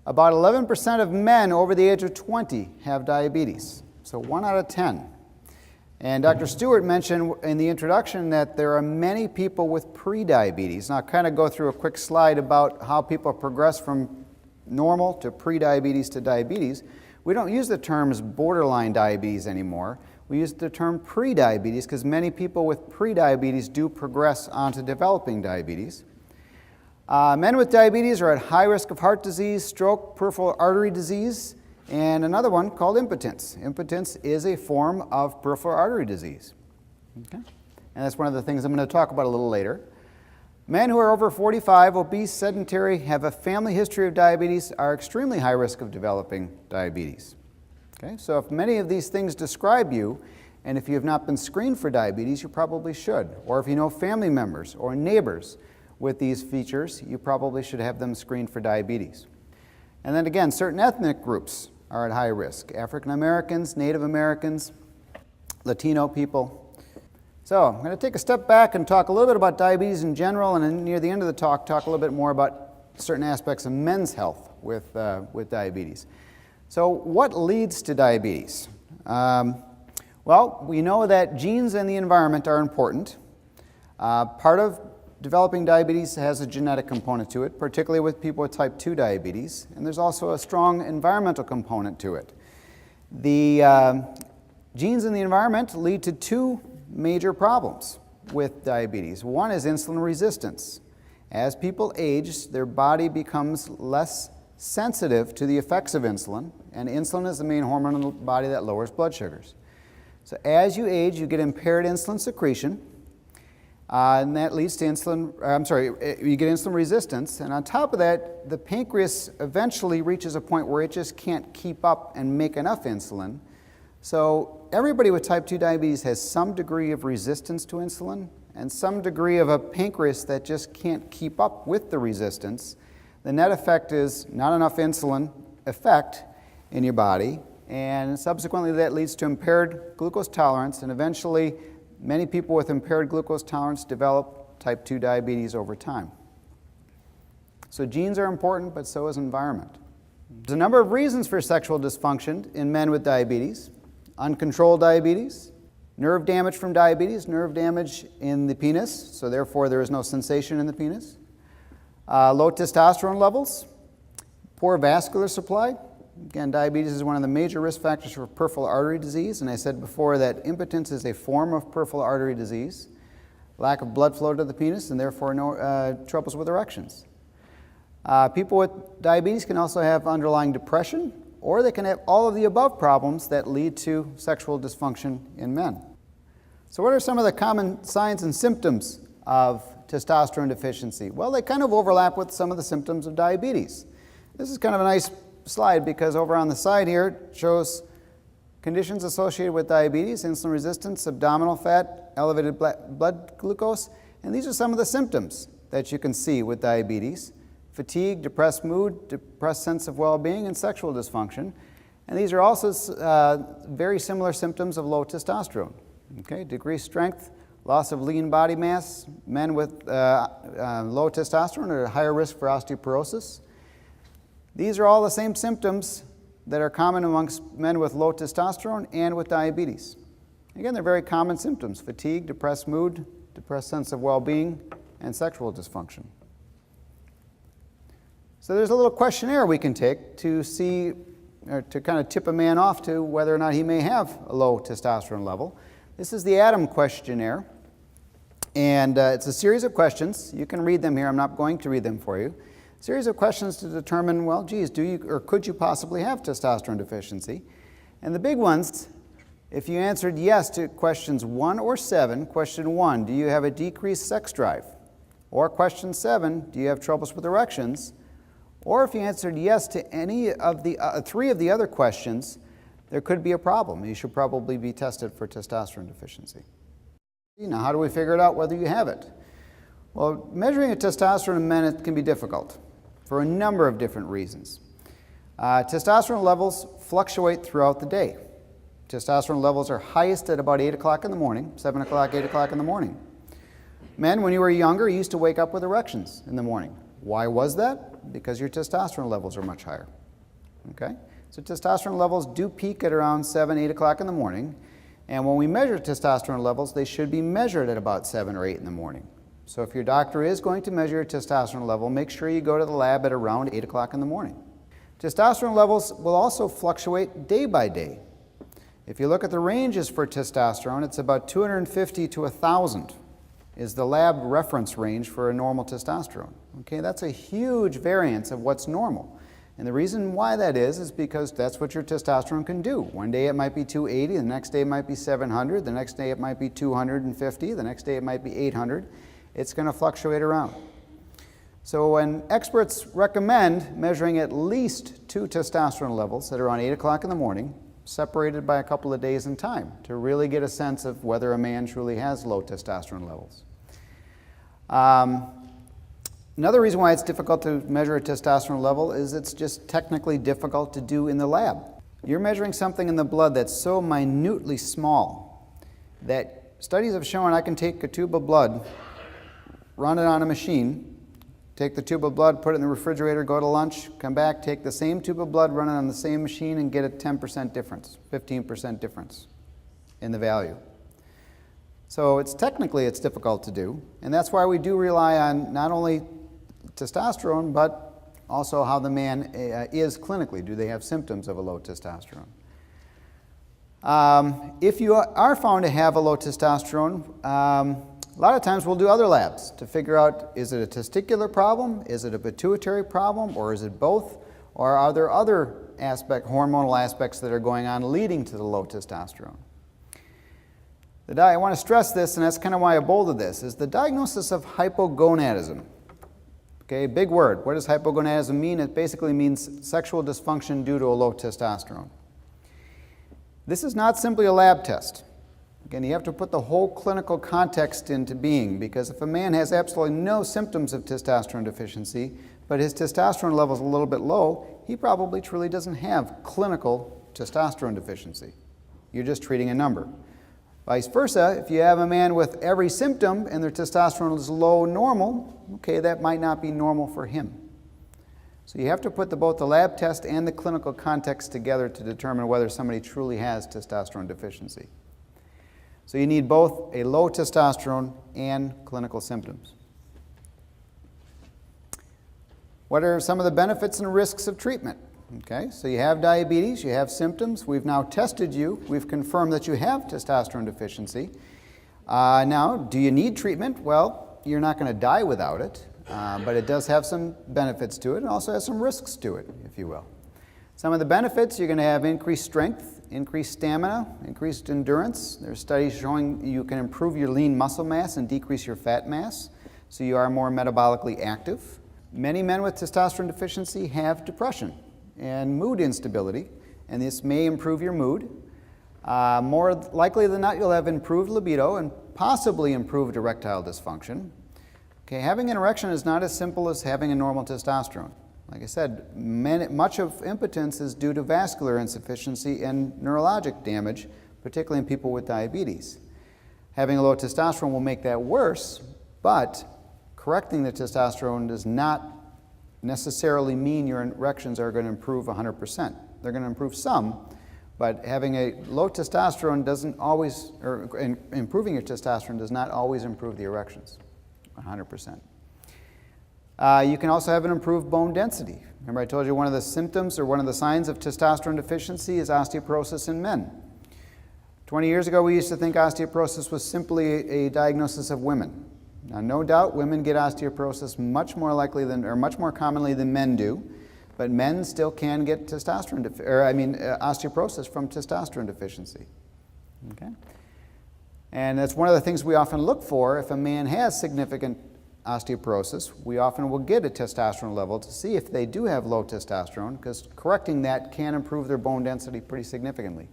About 11% of men over the age of 20 have diabetes, so 1 out of 10. And Dr. Stewart mentioned in the introduction that there are many people with pre-diabetes. Now, I'll kind of go through a quick slide about how people progress from normal to pre-diabetes to diabetes. We don't use the terms borderline diabetes anymore. We use the term pre-diabetes because many people with pre-diabetes do progress onto developing diabetes. Men with diabetes are at high risk of heart disease, stroke, peripheral artery disease, and another one called impotence. Impotence is a form of peripheral artery disease. Okay? And that's one of the things I'm going to talk about a little later. Men who are over 45, obese, sedentary, have a family history of diabetes, are extremely high risk of developing diabetes. Okay? So if many of these things describe you, and if you have not been screened for diabetes, you probably should. Or if you know family members or neighbors with these features, you probably should have them screened for diabetes. And then again, certain ethnic groups are at high risk. African Americans, Native Americans, Latino people. So I'm going to take a step back and talk a little bit about diabetes in general, and then near the end of the talk a little bit more about certain aspects of men's health with diabetes. So what leads to diabetes? Well, we know that genes and the environment are important. Part of developing diabetes has a genetic component to it, particularly with people with type 2 diabetes, and there's also a strong environmental component to it. The genes in the environment lead to two major problems with diabetes. One is insulin resistance. As people age, their body becomes less sensitive to the effects of insulin, and insulin is the main hormone in the body that lowers blood sugars. So as you age, you get impaired insulin secretion, and that leads to you get insulin resistance, and on top of that, the pancreas eventually reaches a point where it just can't keep up and make enough insulin. So everybody with type 2 diabetes has some degree of resistance to insulin and some degree of a pancreas that just can't keep up with the resistance. The net effect is not enough insulin effect in your body, and subsequently that leads to impaired glucose tolerance, and eventually many people with impaired glucose tolerance develop type 2 diabetes over time. So genes are important, but so is environment. There's a number of reasons for sexual dysfunction in men with diabetes. Uncontrolled diabetes, nerve damage from diabetes, nerve damage in the penis, so therefore there is no sensation in the penis. Low testosterone levels, poor vascular supply. Again, diabetes is one of the major risk factors for peripheral artery disease, and I said before that impotence is a form of peripheral artery disease. Lack of blood flow to the penis, and therefore no troubles with erections. People with diabetes can also have underlying depression, or they can have all of the above problems that lead to sexual dysfunction in men. So what are some of the common signs and symptoms of testosterone deficiency? Well, they kind of overlap with some of the symptoms of diabetes. This is kind of a nice slide because over on the side here it shows conditions associated with diabetes, insulin resistance, abdominal fat, elevated blood glucose, and these are some of the symptoms that you can see with diabetes: fatigue, depressed mood, depressed sense of well-being, and sexual dysfunction. And these are also very similar symptoms of low testosterone. Okay, decreased strength, loss of lean body mass. Men with low testosterone are at higher risk for osteoporosis. These are all the same symptoms that are common amongst men with low testosterone and with diabetes. Again, they're very common symptoms: fatigue, depressed mood, depressed sense of well-being, and sexual dysfunction. So there's a little questionnaire we can take to see, or to kind of tip a man off to whether or not he may have a low testosterone level. This is the ADAM questionnaire, and it's a series of questions. You can read them here. I'm not going to read them for you. A series of questions to determine, well, geez, do you or could you possibly have testosterone deficiency? And the big ones, if you answered yes to questions 1 or 7, question 1, do you have a decreased sex drive? Or question 7, do you have troubles with erections? Or if you answered yes to any of the 3 of the other questions, there could be a problem. You should probably be tested for testosterone deficiency. Now, how do we figure it out whether you have it? Well, measuring a testosterone in men can be difficult for a number of different reasons. Testosterone levels fluctuate throughout the day. Testosterone levels are highest at about 8 o'clock in the morning, 7 o'clock, 8 o'clock in the morning. Men, when you were younger, used to wake up with erections in the morning. Why was that? Because your testosterone levels are much higher. Okay? So testosterone levels do peak at around 7, 8 o'clock in the morning. And when we measure testosterone levels, they should be measured at about 7 or 8 in the morning. So if your doctor is going to measure your testosterone level, make sure you go to the lab at around 8 o'clock in the morning. Testosterone levels will also fluctuate day by day. If you look at the ranges for testosterone, it's about 250 to 1,000 is the lab reference range for a normal testosterone. Okay, that's a huge variance of what's normal. And the reason why that is because that's what your testosterone can do. One day it might be 280, the next day it might be 700, the next day it might be 250, the next day it might be 800. It's going to fluctuate around. So when experts recommend measuring at least 2 testosterone levels at around 8 o'clock in the morning, separated by a couple of days in time, to really get a sense of whether a man truly has low testosterone levels. Another reason why it's difficult to measure a testosterone level is it's just technically difficult to do in the lab. You're measuring something in the blood that's so minutely small that studies have shown I can take a tube of blood, run it on a machine, take the tube of blood, put it in the refrigerator, go to lunch, come back, take the same tube of blood, run it on the same machine, and get a 10% difference, 15% difference in the value. So it's difficult to do, and that's why we do rely on not only testosterone, but also how the man is clinically. Do they have symptoms of a low testosterone? If you are found to have a low testosterone, a lot of times we'll do other labs to figure out, is it a testicular problem, is it a pituitary problem, or is it both, or are there other hormonal aspects that are going on leading to the low testosterone? I want to stress this, and that's kind of why I bolded this, is the diagnosis of hypogonadism. Okay, big word. What does hypogonadism mean? It basically means sexual dysfunction due to a low testosterone. This is not simply a lab test. Again, you have to put the whole clinical context into being, because if a man has absolutely no symptoms of testosterone deficiency, but his testosterone level is a little bit low, he probably truly doesn't have clinical testosterone deficiency. You're just treating a number. Vice versa, if you have a man with every symptom and their testosterone is low normal, okay, that might not be normal for him. So you have to put both the lab test and the clinical context together to determine whether somebody truly has testosterone deficiency. So you need both a low testosterone and clinical symptoms. What are some of the benefits and risks of treatment? Okay, so you have diabetes, you have symptoms, we've now tested you, we've confirmed that you have testosterone deficiency. Now, do you need treatment? Well, you're not going to die without it, but it does have some benefits to it and also has some risks to it, if you will. Some of the benefits, you're going to have increased strength, increased stamina, increased endurance. There's studies showing you can improve your lean muscle mass and decrease your fat mass, so you are more metabolically active. Many men with testosterone deficiency have depression and mood instability, and this may improve your mood. More likely than not, you'll have improved libido and possibly improved erectile dysfunction. Okay, having an erection is not as simple as having a normal testosterone. Like I said, much of impotence is due to vascular insufficiency and neurologic damage, particularly in people with diabetes. Having a low testosterone will make that worse, but correcting the testosterone does not necessarily mean your erections are going to improve 100%. They're going to improve some, but having a low testosterone doesn't always, or improving your testosterone does not always improve the erections 100%. You can also have an improved bone density. Remember I told you one of the symptoms or one of the signs of testosterone deficiency is osteoporosis in men. 20 years ago we used to think osteoporosis was simply a diagnosis of women. Now, no doubt women get osteoporosis much more commonly than men do, but men still can get osteoporosis from testosterone deficiency. Okay? And that's one of the things we often look for. If a man has significant osteoporosis, we often will get a testosterone level to see if they do have low testosterone, because correcting that can improve their bone density pretty significantly.